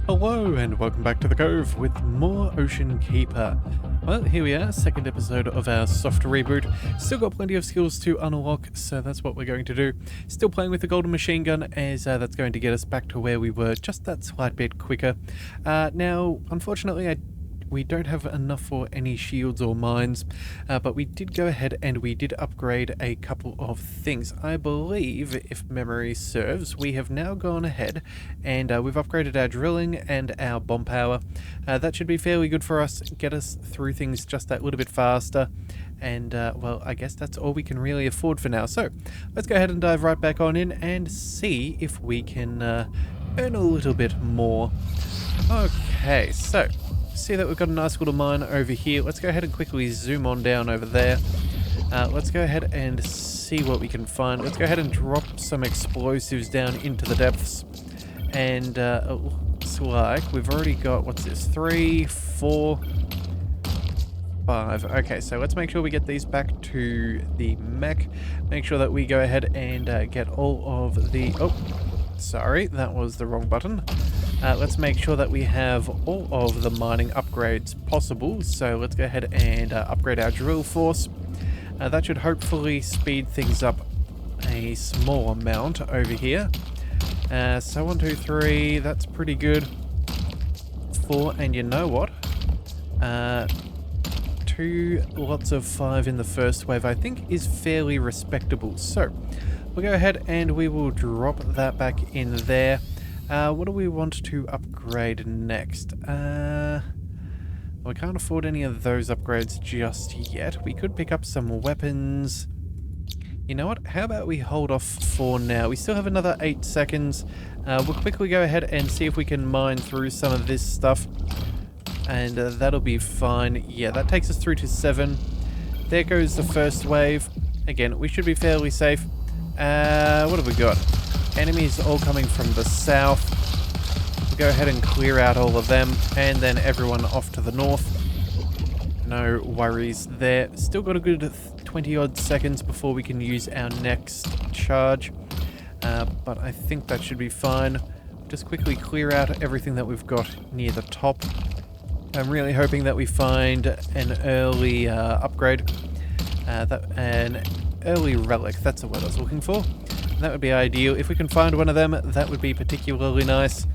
Hello and welcome back to the Cove with more Ocean Keeper. Well, here we are, second episode of our soft reboot. Still got plenty of skills to unlock, so that's what we're going to do. Still playing with the golden machine gun, as that's going to get us back to where we were, just that slight bit quicker. Now, unfortunately, we don't have enough for any shields or mines, but we did go ahead and we did upgrade a couple of things. I believe, if memory serves, we have now gone ahead and we've upgraded our drilling and our bomb power. That should be fairly good for us, get us through things just that little bit faster. And, well, I guess that's all we can really afford for now. So, let's go ahead and dive right back on in and see if we can earn a little bit more. Okay, so see that we've got a nice little mine over here. Let's go ahead and quickly zoom on down over there. Let's go ahead and see what we can find. Let's go ahead and drop some explosives down into the depths. And it looks like we've already got, what's this, 3, 4, 5. Okay, so let's make sure we get these back to the mech. Make sure that we go ahead and get all of the... Oh, sorry, that was the wrong button. Let's make sure that we have all of the mining upgrades possible. So let's go ahead and upgrade our drill force. That should hopefully speed things up a small amount over here. So 1, 2, 3, that's pretty good. 4, and you know what? 2 lots of 5 in the first wave, I think, is fairly respectable. So we'll go ahead and we will drop that back in there. What do we want to upgrade next? We can't afford any of those upgrades just yet. We could pick up some weapons. You know what? How about we hold off for now? We still have another 8 seconds. We'll quickly go ahead and see if we can mine through some of this stuff. And that'll be fine. Yeah, that takes us through to 7. There goes the first wave. Again, we should be fairly safe. What have we got? Enemies all coming from the south. We'll go ahead and clear out all of them, and then everyone off to the north. No worries there. Still got a good 20 odd seconds before we can use our next charge. But I think that should be fine. Just quickly clear out everything that we've got near the top. I'm really hoping that we find an early upgrade. An early relic, that's the word I was looking for. That would be ideal. If we can find one of them, that would be particularly nice.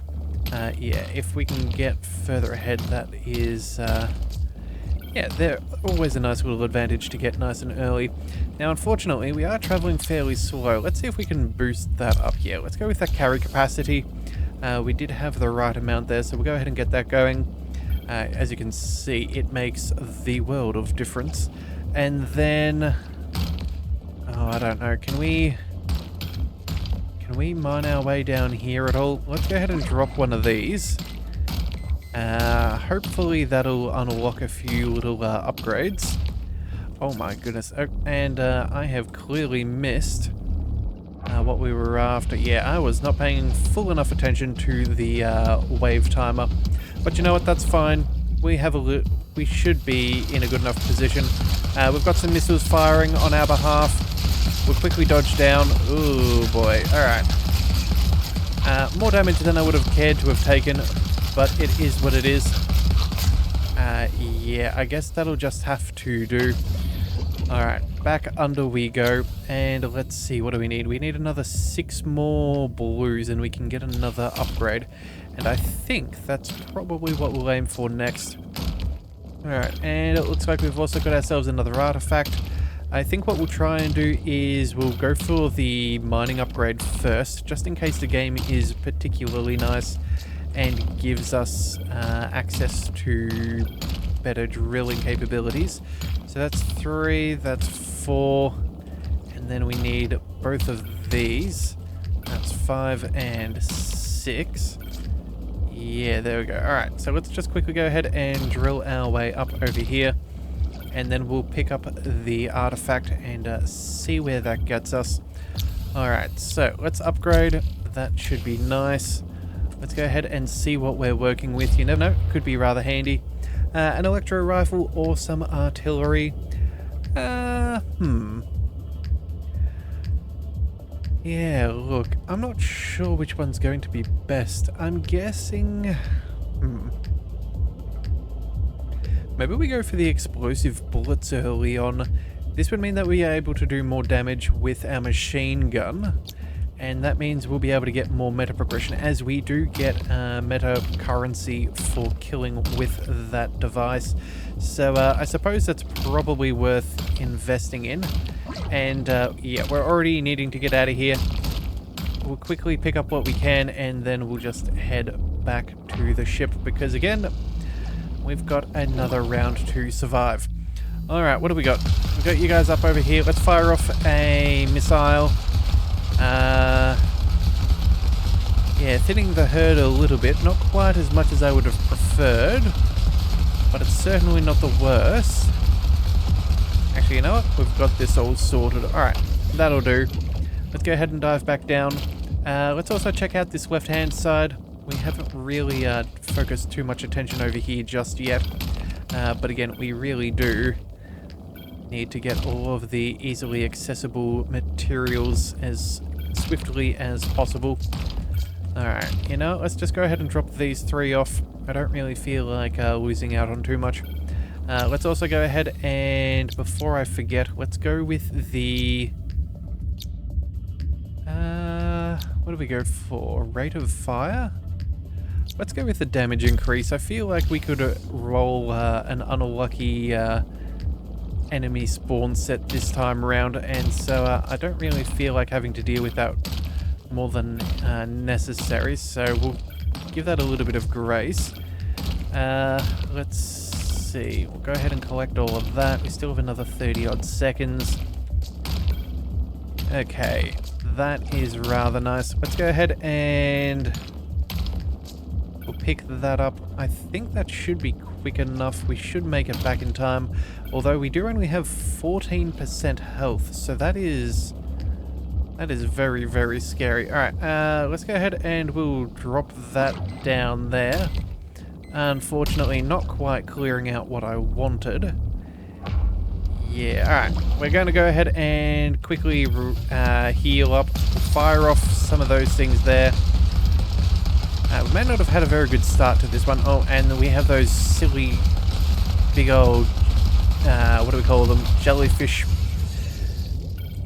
Yeah, if we can get further ahead, that is... yeah, they're always a nice little advantage to get nice and early. Now, unfortunately, we are traveling fairly slow. Let's see if we can boost that up here. Let's go with that carry capacity. We did have the right amount there, so we'll go ahead and get that going. As you can see, it makes the world of difference. And then... oh, I don't know. Can we mine our way down here at all? Let's go ahead and drop one of these. Hopefully that'll unlock a few little upgrades. Oh my goodness. Oh, and I have clearly missed what we were after. Yeah, I was not paying full enough attention to the wave timer. But you know what? That's fine. We should be in a good enough position. We've got some missiles firing on our behalf. We'll quickly dodge down. Ooh, boy. Alright. More damage than I would have cared to have taken, but it is what it is. Yeah, I guess that'll just have to do. Alright, back under we go. And let's see, what do we need? We need another 6 more blues and we can get another upgrade. And I think that's probably what we'll aim for next. Alright, and it looks like we've also got ourselves another artifact. I think what we'll try and do is we'll go for the mining upgrade first, just in case the game is particularly nice and gives us access to better drilling capabilities. So that's 3, that's 4, and then we need both of these. That's 5 and 6. Yeah, there we go. Alright, so let's just quickly go ahead and drill our way up over here. And then we'll pick up the artifact and see where that gets us. Alright, so let's upgrade. That should be nice. Let's go ahead and see what we're working with. You never know, could be rather handy. An electro rifle or some artillery. Yeah, look, I'm not sure which one's going to be best. I'm guessing... Maybe we go for the explosive bullets early on. This would mean that we are able to do more damage with our machine gun. And that means we'll be able to get more meta progression, as we do get meta currency for killing with that device. So I suppose that's probably worth investing in. And yeah, we're already needing to get out of here. We'll quickly pick up what we can, and then we'll just head back to the ship, because again, we've got another round to survive. Alright, what do we got? We've got you guys up over here. Let's fire off a missile. Yeah, thinning the herd a little bit. Not quite as much as I would have preferred, but it's certainly not the worst. Actually, you know what? We've got this all sorted. Alright, that'll do. Let's go ahead and dive back down. Let's also check out this left-hand side. We haven't really focused too much attention over here just yet. But again, we really do need to get all of the easily accessible materials as swiftly as possible. Alright, you know, let's just go ahead and drop these three off. I don't really feel like losing out on too much. Let's also go ahead and, before I forget, let's go with the... what do we go for? Rate of fire? Let's go with the damage increase. I feel like we could roll an unlucky enemy spawn set this time around, and so I don't really feel like having to deal with that more than necessary, so we'll give that a little bit of grace. Let's see, we'll go ahead and collect all of that. We still have another 30 odd seconds. Okay, that is rather nice. Let's go ahead and we'll pick that up. I think that should be quick enough. We should make it back in time. Although we do only have 14% health, so that is very, very scary. Alright, let's go ahead and we'll drop that down there. Unfortunately, not quite clearing out what I wanted. Yeah, alright. We're going to go ahead and quickly heal up. We'll fire off some of those things there. We may not have had a very good start to this one. Oh, and we have those silly, big old, what do we call them? Jellyfish.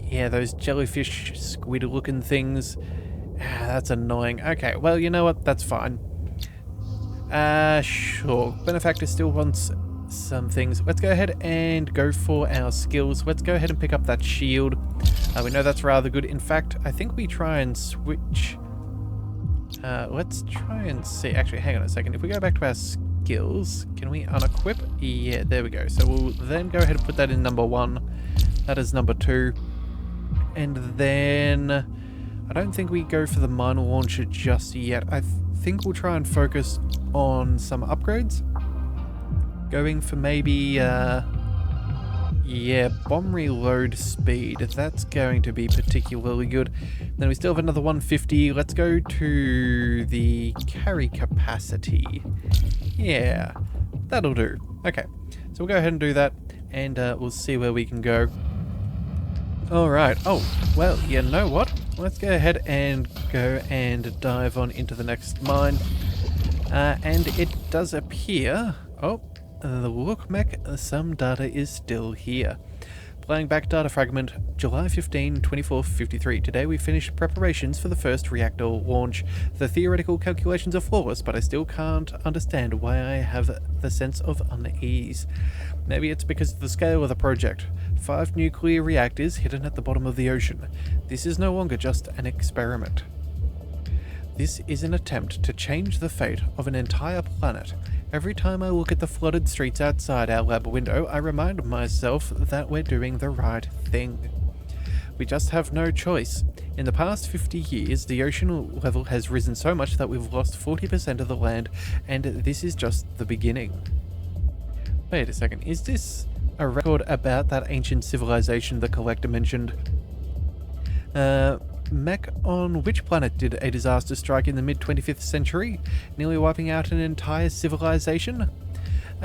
Yeah, those jellyfish squid-looking things. That's annoying. Okay, well, you know what? That's fine. Sure. Benefactor still wants some things. Let's go ahead and go for our skills. Let's go ahead and pick up that shield. We know that's rather good. In fact, I think we try and switch... let's try and see. Actually, hang on a second. If we go back to our skills, can we unequip? Yeah, there we go. So we'll then go ahead and put that in number 1. That is number 2. And then I don't think we go for the mine launcher just yet. I think we'll try and focus on some upgrades. Going for maybe, yeah, bomb reload speed. That's going to be particularly good. Then we still have another 150. Let's go to the carry capacity. Yeah, that'll do. Okay, so we'll go ahead and do that, and we'll see where we can go. Alright, oh, well, you know what? Let's go ahead and go and dive on into the next mine. And it does appear... Oh, look, Mech, some data is still here. Playing back data fragment, July 15, 2453. Today we finished preparations for the first reactor launch. The theoretical calculations are flawless, but I still can't understand why I have the sense of unease. Maybe it's because of the scale of the project. 5 nuclear reactors hidden at the bottom of the ocean. This is no longer just an experiment. This is an attempt to change the fate of an entire planet. Every time I look at the flooded streets outside our lab window, I remind myself that we're doing the right thing. We just have no choice. In the past 50 years, the ocean level has risen so much that we've lost 40% of the land, and this is just the beginning. Wait a second, is this a record about that ancient civilization the Collector mentioned? Mech, on which planet did a disaster strike in the mid-25th century, nearly wiping out an entire civilization?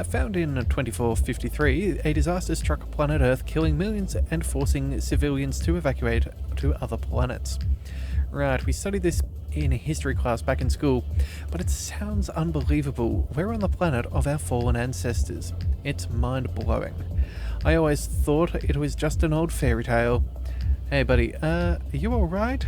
Found in 2453, a disaster struck planet Earth, killing millions and forcing civilians to evacuate to other planets. Right, we studied this in a history class back in school, but it sounds unbelievable. We're on the planet of our fallen ancestors. It's mind-blowing. I always thought it was just an old fairy tale. Hey buddy, are you alright?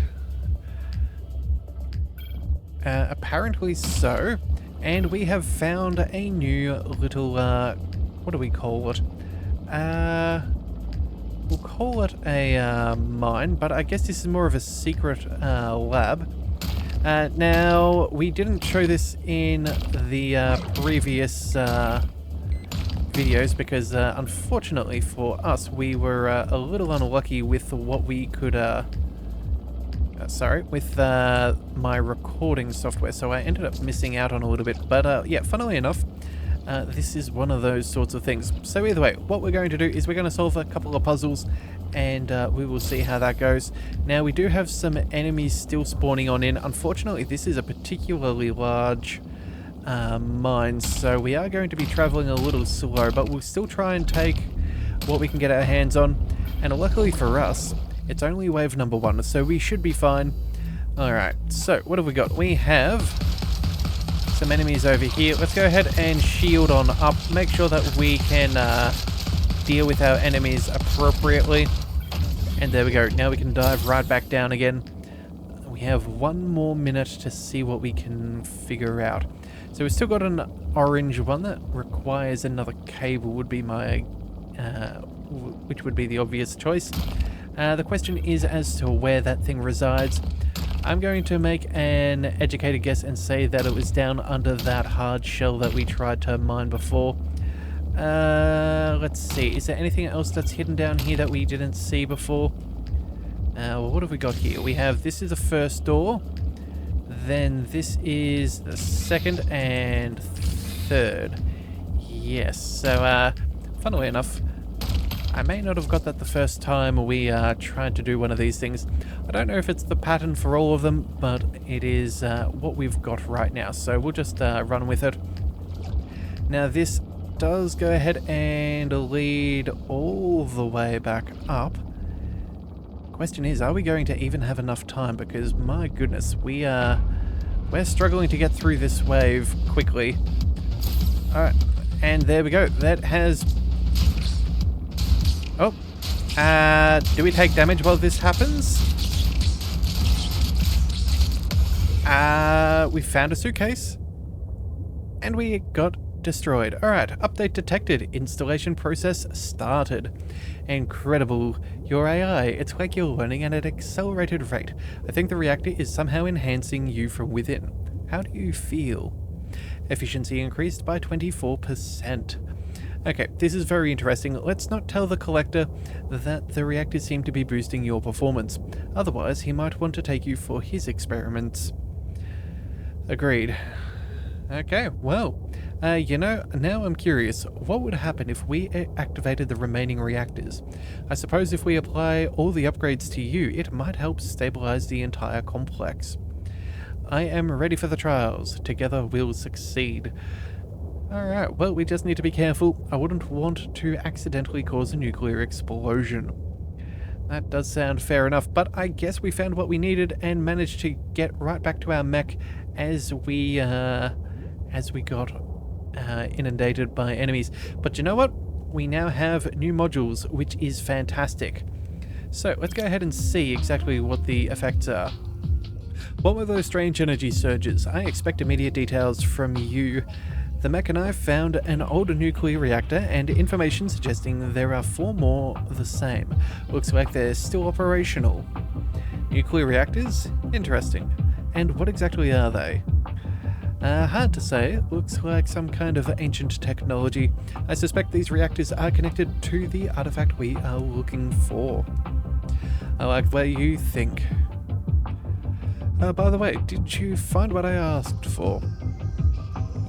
Apparently so. And we have found a new little, what do we call it? We'll call it a mine, but I guess this is more of a secret lab. Now, we didn't show this in the previous videos because, unfortunately for us, we were a little unlucky with what we could, with my recording software, so I ended up missing out on a little bit. But yeah, funnily enough, this is one of those sorts of things. So either way, what we're going to do is we're going to solve a couple of puzzles, and we will see how that goes. Now, we do have some enemies still spawning on in. Unfortunately, this is a particularly large mine, so we are going to be traveling a little slow, but we'll still try and take what we can get our hands on. And luckily for us, it's only wave number 1, so we should be fine. Alright, so what have we got? We have some enemies over here. Let's go ahead and shield on up. Make sure that we can deal with our enemies appropriately. And there we go. Now we can dive right back down again. We have 1 more minute to see what we can figure out. So we've still got an orange one that requires another cable, would be my, which would be the obvious choice. The question is as to where that thing resides. I'm going to make an educated guess and say that it was down under that hard shell that we tried to mine before. Let's see. Is there anything else that's hidden down here that we didn't see before? Well, what have we got here? We have, this is the first door. Then this is the second and third. Yes. So, funnily enough, I may not have got that the first time we tried to do one of these things. I don't know if it's the pattern for all of them, but it is what we've got right now. So we'll just run with it. Now this does go ahead and lead all the way back up. Question is, are we going to even have enough time? Because my goodness, we're struggling to get through this wave quickly. Alright, and there we go. That has... Oh, do we take damage while this happens? We found a suitcase. And we got destroyed. Alright, update detected. Installation process started. Incredible. Your AI, it's like you're learning at an accelerated rate. I think the reactor is somehow enhancing you from within. How do you feel? Efficiency increased by 24%. Okay, this is very interesting. Let's not tell the collector that the reactors seem to be boosting your performance. Otherwise, he might want to take you for his experiments. Agreed. Okay, well, you know, now I'm curious. What would happen if we activated the remaining reactors? I suppose if we apply all the upgrades to you, it might help stabilize the entire complex. I am ready for the trials. Together we'll succeed. Alright, well, we just need to be careful. I wouldn't want to accidentally cause a nuclear explosion. That does sound fair enough, but I guess we found what we needed and managed to get right back to our mech as we got inundated by enemies. But you know what? We now have new modules, which is fantastic. So let's go ahead and see exactly what the effects are. What were those strange energy surges? I expect immediate details from you. The mech and I found an old nuclear reactor and information suggesting there are 4 more the same. Looks like they're still operational. Nuclear reactors? Interesting. And what exactly are they? Hard to say. Looks like some kind of ancient technology. I suspect these reactors are connected to the artifact we are looking for. I like what you think. By the way, did you find what I asked for?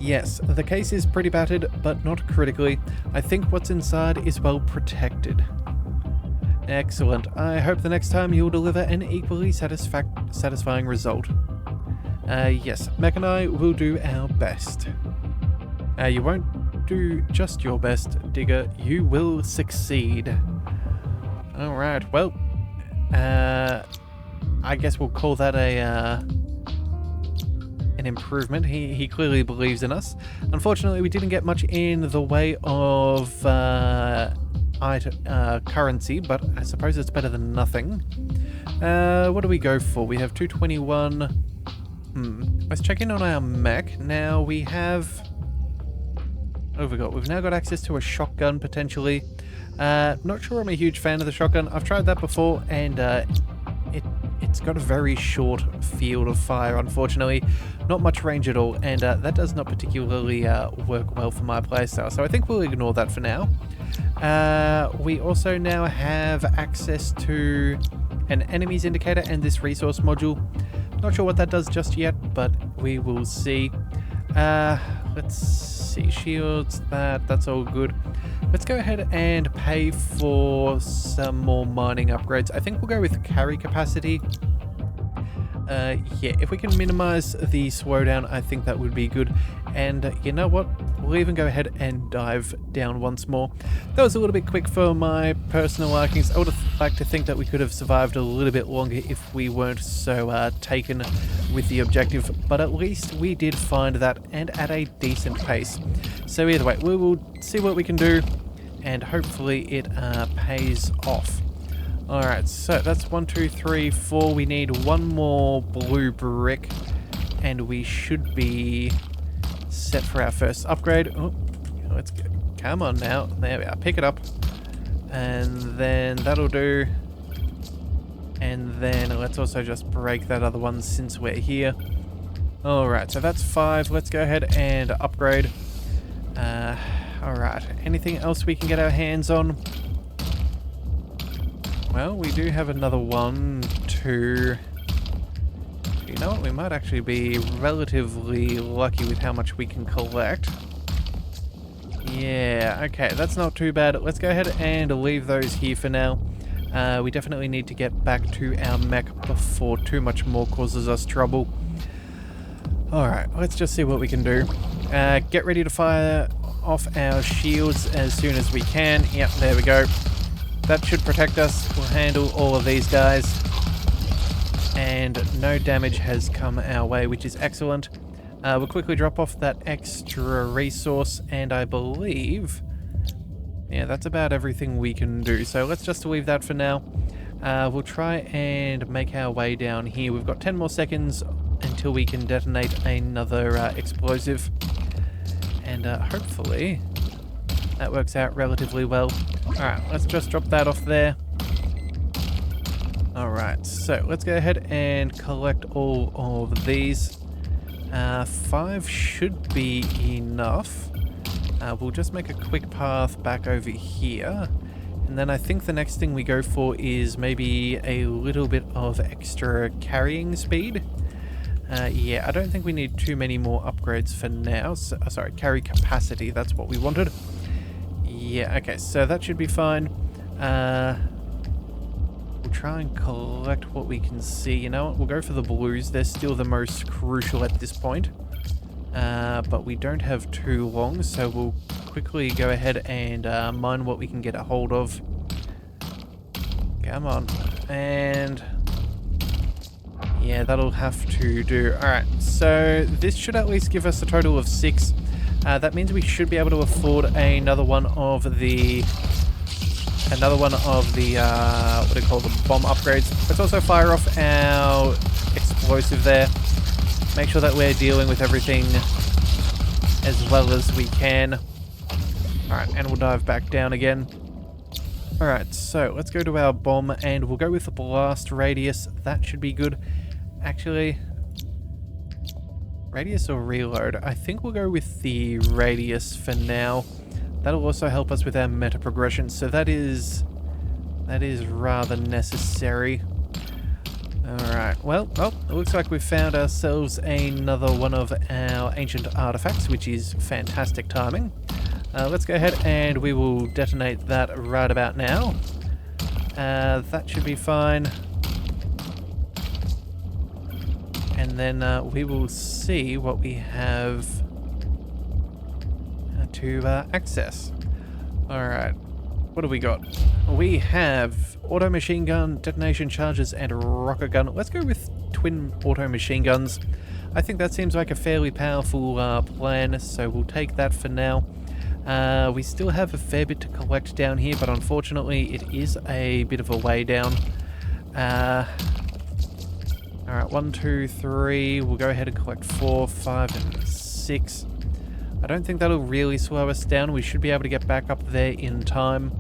Yes, the case is pretty battered, but not critically. I think what's inside is well protected. Excellent. I hope the next time you'll deliver an equally satisfying result. Yes, Mech and I will do our best. You won't do just your best, Digger. You will succeed. Alright, well, I guess we'll call that an improvement. He clearly believes in us. Unfortunately, we didn't get much in the way of currency, but I suppose it's better than nothing. What do we go for? We have 221. Let's check in on our mech. Now we have... What have we got? We've now got access to a shotgun, potentially. Not sure I'm a huge fan of the shotgun. I've tried that before, and it's got a very short field of fire, unfortunately. Not much range at all, and that does not particularly work well for my playstyle, so I think we'll ignore that for now. We also now have access to an enemies indicator and this resource module. Not sure what that does just yet, but we will see. Let's see, shields, that's all good. Let's go ahead and pay for some more mining upgrades. I think we'll go with carry capacity. Yeah, if we can minimize the slowdown, I think that would be good. And you know what? We'll even go ahead and dive down once more. That was a little bit quick for my personal likings. I would have liked to think that we could have survived a little bit longer if we weren't so taken with the objective, but at least we did find that, and at a decent pace. So either way, we will see what we can do, and hopefully it pays off. Alright, so that's 1, 2, 3, 4. We need one more blue brick, and we should be set for our first upgrade. Oh, let's go. Come on now. There we are. Pick it up. And then that'll do. And then let's also just break that other one since we're here. Alright, so that's 5. Let's go ahead and upgrade. Alright, anything else we can get our hands on? Well, we do have another 1, 2... You know what? We might actually be relatively lucky with how much we can collect. Yeah, okay, that's not too bad. Let's go ahead and leave those here for now. We definitely need to get back to our mech before too much more causes us trouble. Alright, let's just see what we can do. Get ready to fire off our shields as soon as we can. Yep, there we go. That should protect us. We'll handle all of these guys. And no damage has come our way, which is excellent. We'll quickly drop off that extra resource, and I believe... Yeah, that's about everything we can do. So let's just leave that for now. We'll try and make our way down here. We've got 10 more seconds until we can detonate another explosive. And hopefully that works out relatively well. Alright, let's just drop that off there. Alright, so let's go ahead and collect all of these. 5 should be enough. We'll just make a quick path back over here. And then I think the next thing we go for is maybe a little bit of extra carrying speed. Yeah, I don't think we need too many more upgrades for now. So, sorry, carry capacity, that's what we wanted. Yeah, okay, so that should be fine. We'll try and collect what we can see. You know what, we'll go for the blues. They're still the most crucial at this point. But we don't have too long, so we'll quickly go ahead and mine what we can get a hold of. Come on. And... yeah, that'll have to do. Alright, so this should at least give us a total of 6. That means we should be able to afford another one of the... what do you call them, bomb upgrades. Let's also fire off our explosive there. Make sure that we're dealing with everything as well as we can. Alright, and we'll dive back down again. Alright, so let's go to our bomb, and we'll go with the blast radius. That should be good. Actually, radius or reload? I think we'll go with the radius for now. That'll also help us with our meta progression, so that is rather necessary. Alright, well, it looks like we've found ourselves another one of our ancient artifacts, which is fantastic timing. Let's go ahead and we will detonate that right about now. That should be fine. And then we will see what we have. to access. Alright, what do we got? We have auto machine gun, detonation charges, and a rocket gun. Let's go with twin auto machine guns. I think that seems like a fairly powerful plan, so we'll take that for now. We still have a fair bit to collect down here, but unfortunately it is a bit of a way down. Alright, 1, 2, 3. We'll go ahead and collect 4, 5, and 6. I don't think that'll really slow us down. We should be able to get back up there in time.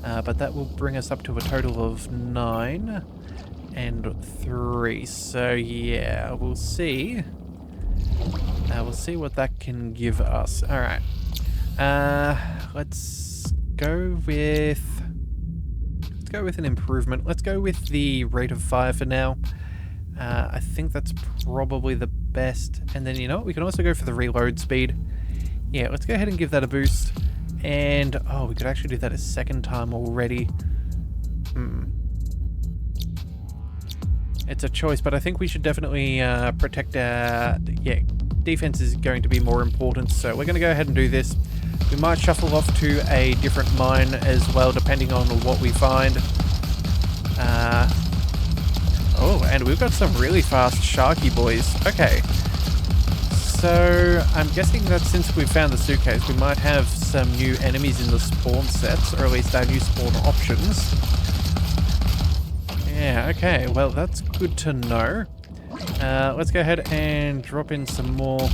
But that will bring us up to a total of 9 and 3. So yeah, we'll see. We'll see what that can give us. Alright. Let's go with an improvement. Let's go with the rate of fire for now. I think that's probably the best. And then, you know what? We can also go for the reload speed. Yeah, let's go ahead and give that a boost. And, oh, we could actually do that a second time already. It's a choice, but I think we should definitely protect our... Yeah, defense is going to be more important, so we're going to go ahead and do this. We might shuffle off to a different mine as well, depending on what we find. Oh, and we've got some really fast Sharky boys. Okay. So, I'm guessing that since we found the suitcase, we might have some new enemies in the spawn sets, or at least our new spawn options. Yeah, okay. Well, that's good to know. Let's go ahead and drop in some more.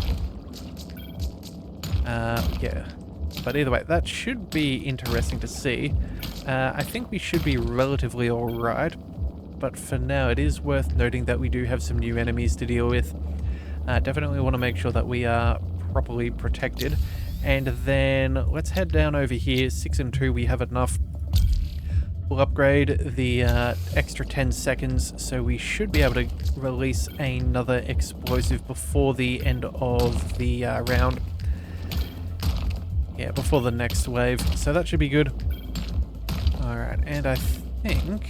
Yeah. But either way, that should be interesting to see. I think we should be relatively alright. But for now, it is worth noting that we do have some new enemies to deal with. Definitely want to make sure that we are properly protected. And then let's head down over here. 6 and 2, we have enough. We'll upgrade the extra 10 seconds, so we should be able to release another explosive before the end of the round. Yeah, before the next wave. So that should be good. Alright, and I think...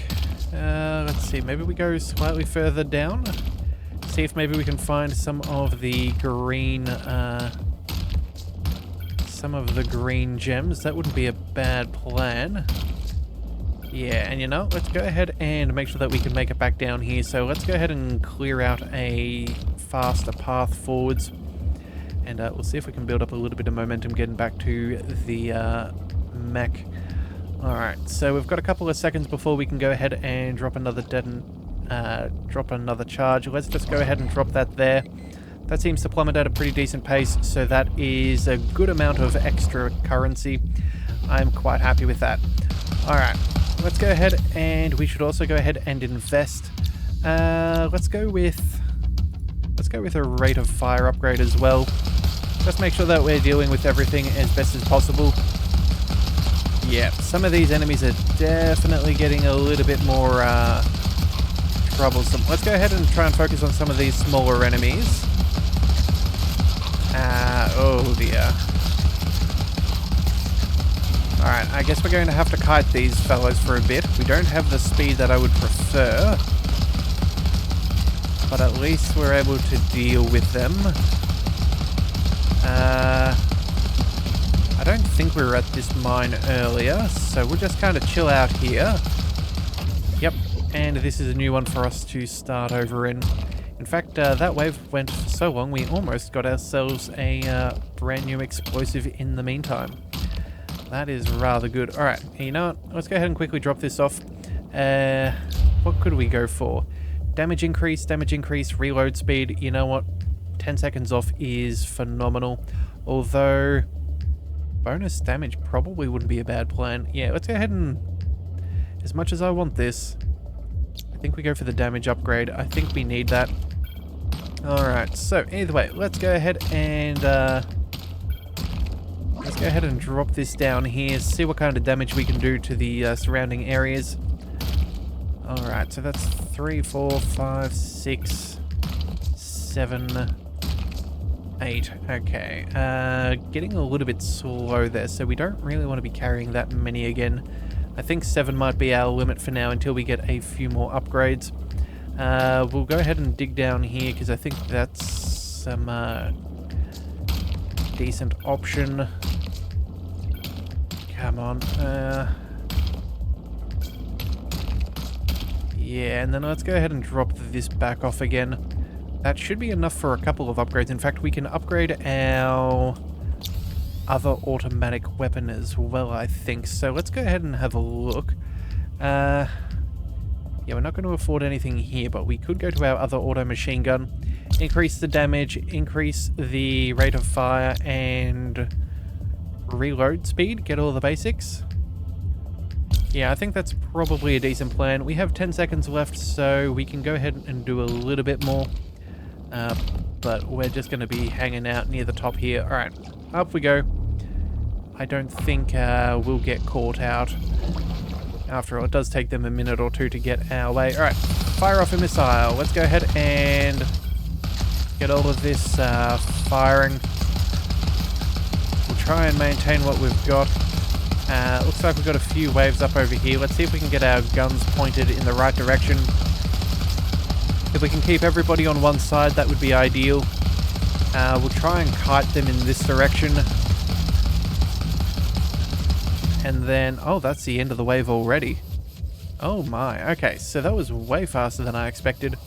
let's see, maybe we go slightly further down. See if maybe we can find some of the green... gems. That wouldn't be a bad plan. Yeah, and you know, let's go ahead and make sure that we can make it back down here. So let's go ahead and clear out a faster path forwards. And we'll see if we can build up a little bit of momentum getting back to the mech. Alright, so we've got a couple of seconds before we can go ahead and drop another charge. Let's just go ahead and drop that there. That seems to plummet at a pretty decent pace, so that is a good amount of extra currency. I'm quite happy with that. Alright, let's go ahead and we should also go ahead and invest. Let's go with a rate of fire upgrade as well. Just make sure that we're dealing with everything as best as possible. Yeah, some of these enemies are definitely getting a little bit more troublesome. Let's go ahead and try and focus on some of these smaller enemies. Oh dear. Alright, I guess we're going to have to kite these fellows for a bit. We don't have the speed that I would prefer. But at least we're able to deal with them. I don't think we were at this mine earlier, so we'll just kind of chill out here. Yep, and this is a new one for us to start over in. In fact, that wave went for so long, we almost got ourselves a brand new explosive in the meantime. That is rather good. Alright, you know what? Let's go ahead and quickly drop this off. What could we go for? Damage increase, reload speed. You know what? 10 seconds off is phenomenal. Although, bonus damage probably wouldn't be a bad plan. Yeah, let's go ahead and... As much as I want this, I think we go for the damage upgrade. I think we need that. Alright, so either way, let's go ahead and drop this down here, see what kind of damage we can do to the surrounding areas. Alright, so that's 3, 4, 5, 6, 7, 8. Okay, getting a little bit slow there, so we don't really want to be carrying that many again. I think 7 might be our limit for now until we get a few more upgrades. We'll go ahead and dig down here because I think that's some decent option. Come on. Yeah, and then let's go ahead and drop this back off again. That should be enough for a couple of upgrades. In fact, we can upgrade our other automatic weapon as well, I think. So let's go ahead and have a look. Yeah, we're not going to afford anything here, but we could go to our other auto machine gun, increase the damage, increase the rate of fire, and reload speed, get all the basics. Yeah, I think that's probably a decent plan. We have 10 seconds left, so we can go ahead and do a little bit more. But we're just going to be hanging out near the top here. Alright, up we go. I don't think we'll get caught out. After all, it does take them a minute or two to get our way. Alright, fire off a missile. Let's go ahead and get all of this firing. We'll try and maintain what we've got. Looks like we've got a few waves up over here. Let's see if we can get our guns pointed in the right direction. If we can keep everybody on one side, that would be ideal. We'll try and kite them in this direction. And then, oh, that's the end of the wave already. Oh my, okay, so that was way faster than I expected.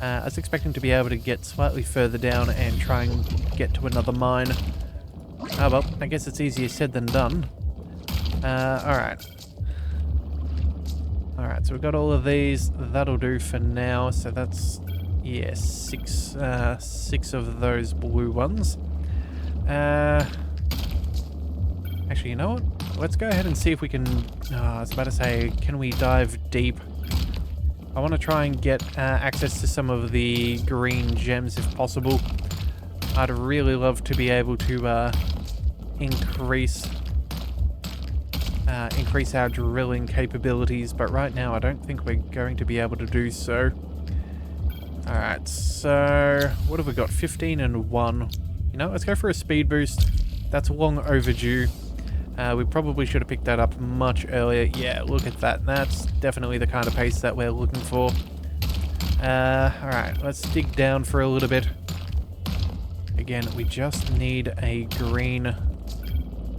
I was expecting to be able to get slightly further down and try and get to another mine. Oh well, I guess it's easier said than done. Alright. Alright, so we've got all of these. That'll do for now. So that's, yeah, six of those blue ones. Actually, you know what? Let's go ahead and see if we can... I was about to say, can we dive deep? I want to try and get access to some of the green gems if possible. I'd really love to be able to increase our drilling capabilities, but right now I don't think we're going to be able to do so. Alright, so what have we got? 15 and 1. You know, let's go for a speed boost. That's long overdue. We probably should have picked that up much earlier. Yeah, look at that. That's definitely the kind of pace that we're looking for. Alright, let's dig down for a little bit. Again, we just need a green...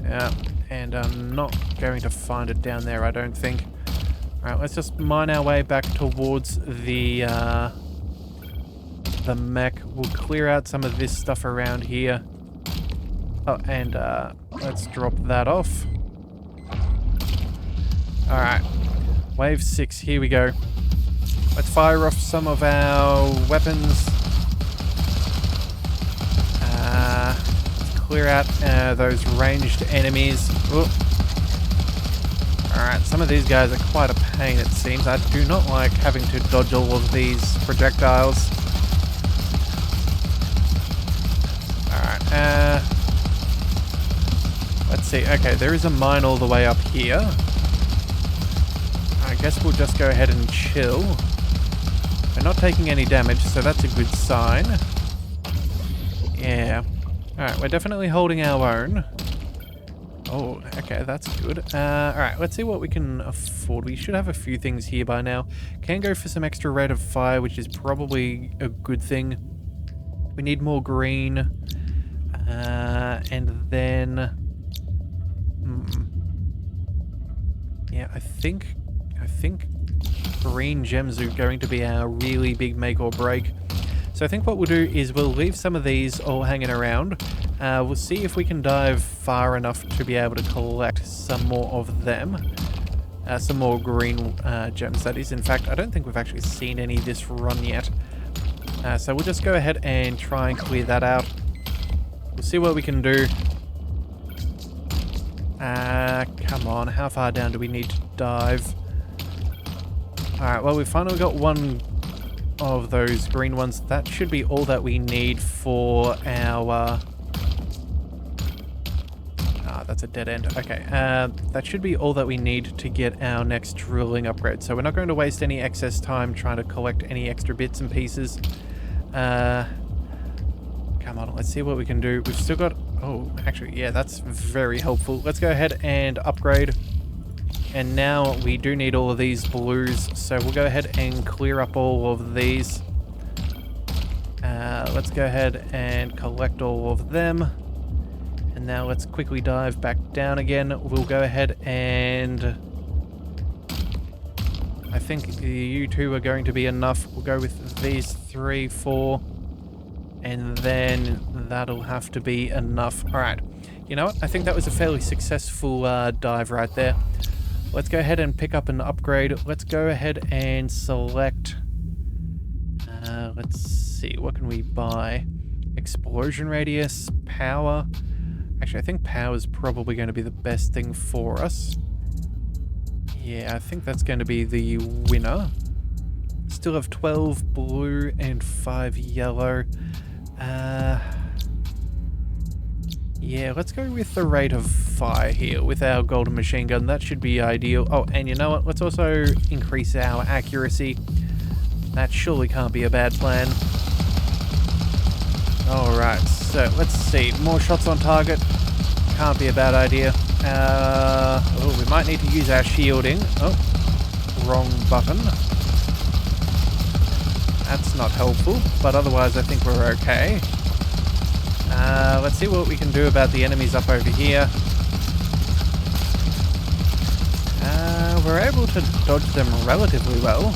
Yeah, and I'm not going to find it down there, I don't think. Alright, let's just mine our way back towards the mech. We'll clear out some of this stuff around here. Oh, and let's drop that off. Alright, wave 6, here we go. Let's fire off some of our weapons. Let's clear out those ranged enemies. Alright, some of these guys are quite a pain, it seems. I do not like having to dodge all of these projectiles. Alright, let's see. Okay, there is a mine all the way up here. I guess we'll just go ahead and chill. We're not taking any damage, so that's a good sign. Yeah. Alright, we're definitely holding our own. Oh, okay, that's good. Alright, let's see what we can afford. We should have a few things here by now. Can go for some extra rate of fire, which is probably a good thing. We need more green. And then... Yeah, I think green gems are going to be our really big make or break. So I think what we'll do is we'll leave some of these all hanging around. We'll see if we can dive far enough to be able to collect some more of them. Some more green gems, that is. In fact, I don't think we've actually seen any this run yet. So we'll just go ahead and try and clear that out. We'll see what we can do. Come on, how far down do we need to dive? Alright, well, we finally got one of those green ones. That should be all that we need for our... that's a dead end. Okay, that should be all that we need to get our next drilling upgrade. So we're not going to waste any excess time trying to collect any extra bits and pieces. Come on, let's see what we can do. We've still got... Oh, actually, yeah, that's very helpful. Let's go ahead and upgrade. And now we do need all of these blues, so we'll go ahead and clear up all of these. Let's go ahead and collect all of them. And now let's quickly dive back down again. We'll go ahead and... I think you two are going to be enough. We'll go with these 3, 4. And then that'll have to be enough. Alright. You know what? I think that was a fairly successful dive right there. Let's go ahead and pick up an upgrade. Let's go ahead and select... let's see. What can we buy? Explosion radius, power. Actually, I think power is probably going to be the best thing for us. Yeah, I think that's going to be the winner. Still have 12 blue and 5 yellow. Yeah, let's go with the rate of fire here with our golden machine gun. That should be ideal. Oh, and you know what? Let's also increase our accuracy. That surely can't be a bad plan. Alright, so let's see. More shots on target. Can't be a bad idea. Oh, we might need to use our shielding. Oh, wrong button. That's not helpful, but otherwise I think we're okay. Let's see what we can do about the enemies up over here. We're able to dodge them relatively well.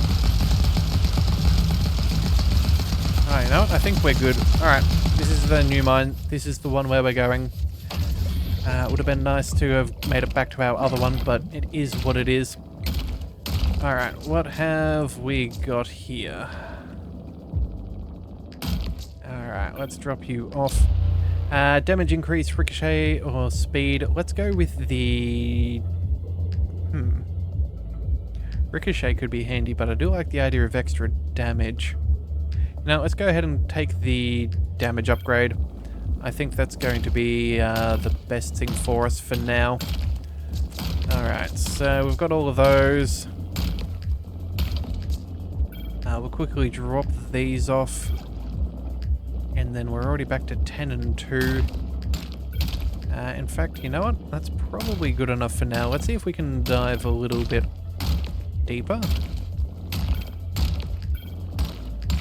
Alright, you know what? I think we're good. Alright, this is the new mine. This is the one where we're going. It would have been nice to have made it back to our other one, but it is what it is. Alright, what have we got here? Alright, let's drop you off. Damage increase, ricochet, or speed. Let's go with the... Ricochet could be handy, but I do like the idea of extra damage. Now, let's go ahead and take the damage upgrade. I think that's going to be the best thing for us for now. Alright, so we've got all of those. We'll quickly drop these off. And then we're already back to 10 and 2. In fact, you know what? That's probably good enough for now. Let's see if we can dive a little bit deeper.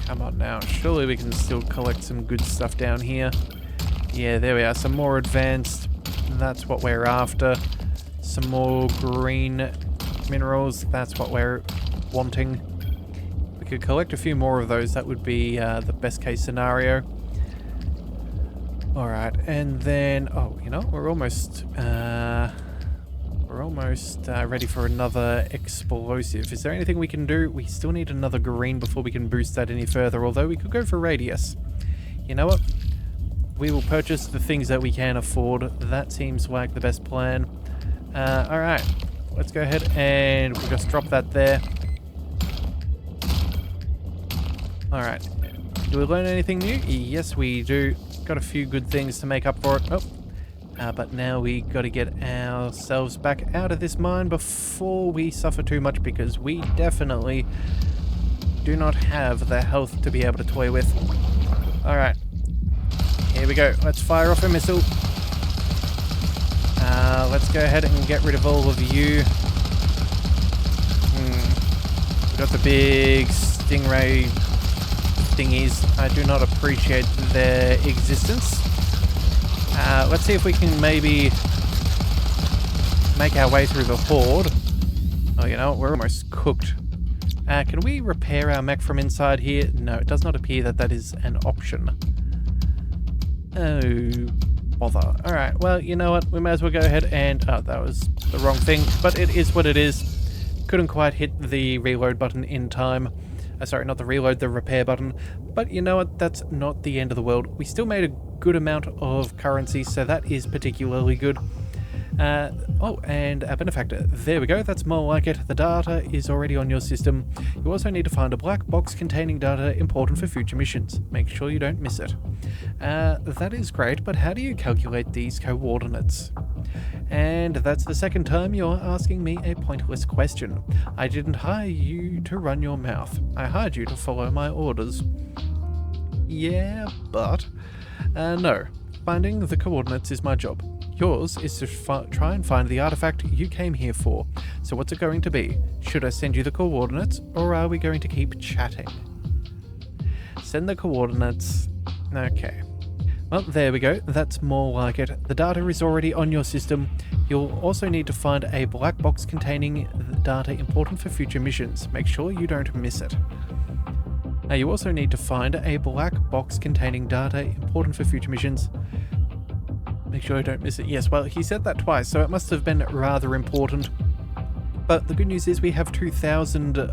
Come on now. Surely we can still collect some good stuff down here. Yeah, there we are. Some more advanced. That's what we're after. Some more green minerals. That's what we're wanting. If we could collect a few more of those, that would be the best case scenario. Alright, and then... Oh, you know, we're almost ready for another explosive. Is there anything we can do? We still need another green before we can boost that any further, although we could go for radius. You know what? We will purchase the things that we can afford. That seems like the best plan. Alright, let's go ahead and we'll just drop that there. Alright, do we learn anything new? Yes, we do. Got a few good things to make up for it. Oh, but now we got to get ourselves back out of this mine before we suffer too much, because we definitely do not have the health to be able to toy with. Alright, here we go. Let's fire off a missile. Let's go ahead and get rid of all of you. We got the big stingray thingies. I do not appreciate their existence. Let's see if we can maybe make our way through the horde. Oh, you know what? We're almost cooked. Can we repair our mech from inside here? No, it does not appear that that is an option. Oh, bother. Alright, well, you know what? We may as well go ahead and... Oh, that was the wrong thing, but it is what it is. Couldn't quite hit the reload button in time. Sorry, not the reload, the repair button. But you know what? That's not the end of the world. We still made a good amount of currency, so that is particularly good. Oh, and a benefactor. There we go. That's more like it. The data is already on your system. You also need to find a black box containing data important for future missions. Make sure you don't miss it. That is great, but how do you calculate these coordinates? And that's the second time you're asking me a pointless question. I didn't hire you to run your mouth. I hired you to follow my orders. Yeah, but... no. Finding the coordinates is my job. Yours is to try and find the artifact you came here for. So what's it going to be? Should I send you the coordinates, or are we going to keep chatting? Send the coordinates. Okay. Well, there we go. That's more like it. The data is already on your system. You'll also need to find a black box containing the data important for future missions. Make sure you don't miss it. Now, you also need to find a black box containing data important for future missions. Make sure you don't miss it. Yes, well, he said that twice, so it must have been rather important. But the good news is we have 2,000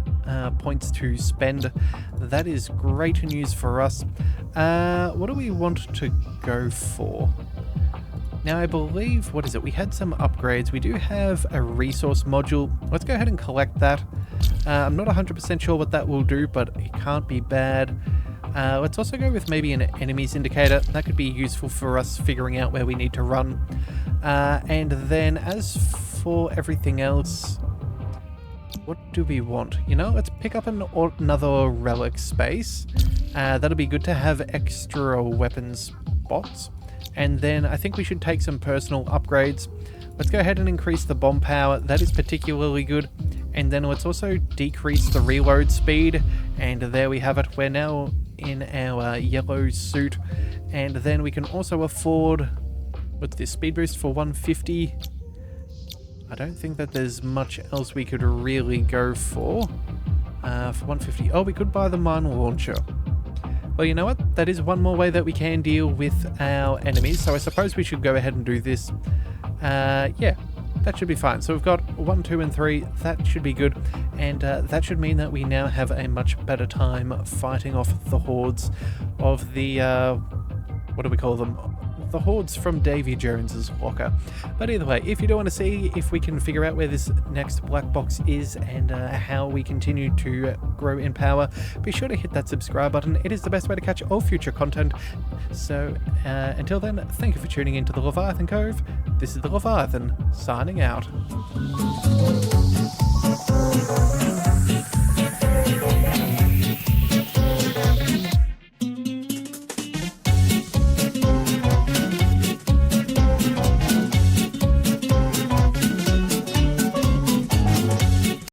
points to spend. That is great news for us. What do we want to go for? Now, I believe, what is it? We had some upgrades. We do have a resource module. Let's go ahead and collect that. I'm not 100% sure what that will do, but it can't be bad. Let's also go with maybe an enemies indicator. That could be useful for us figuring out where we need to run. And then as for everything else, what do we want? You know, let's pick up another relic space. That'll be good to have extra weapons bots. And then I think we should take some personal upgrades. Let's go ahead and increase the bomb power. That is particularly good. And then let's also decrease the reload speed. And there we have it. We're now in our yellow suit. And then we can also afford, what's this, speed boost for 150. I don't think that there's much else we could really go for 150. Oh, we could buy the mine launcher. Well, you know what? That is one more way that we can deal with our enemies. So I suppose we should go ahead and do this. Yeah, that should be fine. So we've got 1, 2, and 3. That should be good. And that should mean that we now have a much better time fighting off the hordes of the, what do we call them? The hordes from Davy Jones's locker. But either way, if you do want to see if we can figure out where this next black box is and how we continue to grow in power, be sure to hit that subscribe button. It is the best way to catch all future content. So until then, thank you for tuning into the Leviathan Cove. This is the Leviathan signing out.